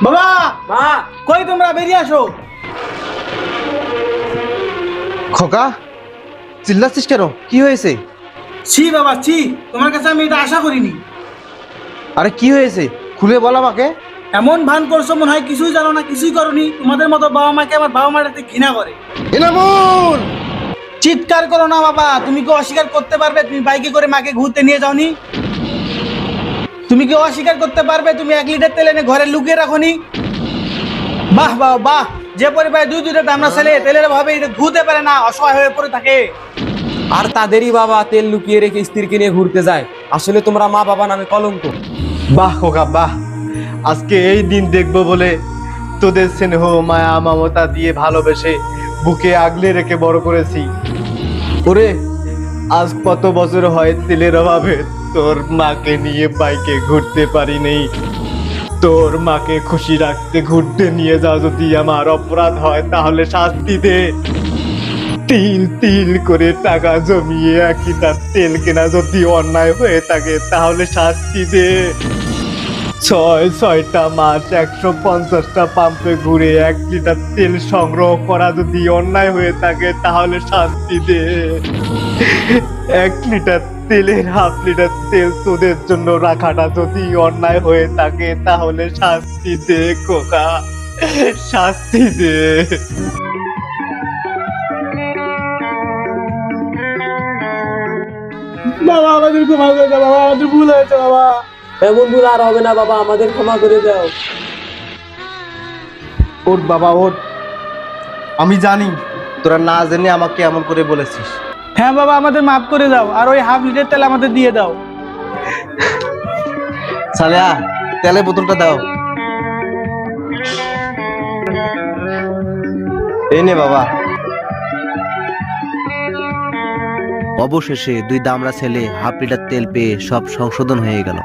বাবা, মা, কই তোমরা বেরিয়ে আসো। খোকা, চিল্লাচ্ছিস কেন? কি হয়েছে? ছি বাবা ছি, তোমার কাছে আমি এটা আশা করিনি। আরে কি হয়েছে, খুলে বল আমাকে। এমন ভান করছো মনে হয় কিছুই জানো না, কিছুই করনি। তোমাদের মতো বাবা মাকে আমার বাবা মার এতে ঘৃণা করে। এনামুল! চিৎকার করো না বাবা, তুমি কি অস্বীকার করতে পারবে তুমি বাইকে করে মাকে ঘুরতে নিয়ে যাওনি? তুমি কি অস্বীকার করতে পারবে তুমি 1 লিটার তেল এনে ঘরে লুকিয়ে রাখোনি? বাহ বাহ বাহ, যে পরিবারে দুইটা দামড়া ছেলে তেলের অভাবে ঘুরতে পারে না, অসহায় হয়ে পড়ে থাকে। আর তাদেরই বাবা তেল লুকিয়ে রেখে স্ত্রীকে নিয়ে ঘুরতে যায়। আসলে তোমরা মা বাবা নামে কলঙ্ক। বাহ খোকা বাহ, আজকে এই দিন দেখবো বলে তোদের স্নেহ মায়া মমতা দিয়ে ভালোবেসে বুকে আগলে রেখে বড় করেছি। ওরে, আজ কত বছর হয় তেলের অভাবে তোর মাকে নিয়ে বাইকে ঘুরতে পারি নেই। তোর মাকে খুশি রাখতে ঘুরতে নিয়ে যাও যদি আমার অপরাধ হয় তাহলে শাস্তি দে। তিল তিল করে টাকা জমিয়ে 1 লিটার তেল কেনা যদি অন্যায় হয়ে থাকে তাহলে শাস্তি দে। 6টা মাস 150টা পাম্পে ঘুরে 1 লিটার তেল সংগ্রহ করা যদি অন্যায় হয়ে থাকে তাহলে শাস্তি দে। 1 লিটার তেলের 1/2 লিটার তেল তোদের জন্য রাখাটা যদি অন্যায় হয়ে থাকে তাহলে শাস্তি দে খোকা, শাস্তি দে। বাবা আমাদের ক্ষমা করে দাও বাবা, আমাদের ভুল হয়েছে বাবা। এমন ভুল আর হবে না বাবা, আমাদের ক্ষমা করে দাও। ওঠ বাবা ওঠ, আমি জানি তোরা না জেনে আমাকে এমন করে বলেছিস। হ্যাঁ বাবা, আমাদের মাফ করে দাও, আর ওই 1/2 লিটার তেল আমাদের দিয়ে দাও। সালেহা, তেলের বোতলটা দাও। এই নে বাবা। অবশেষে দুই দামড়া ছেলে 1/2 লিটার তেল পেয়ে সব সংশোধন হয়ে গেল।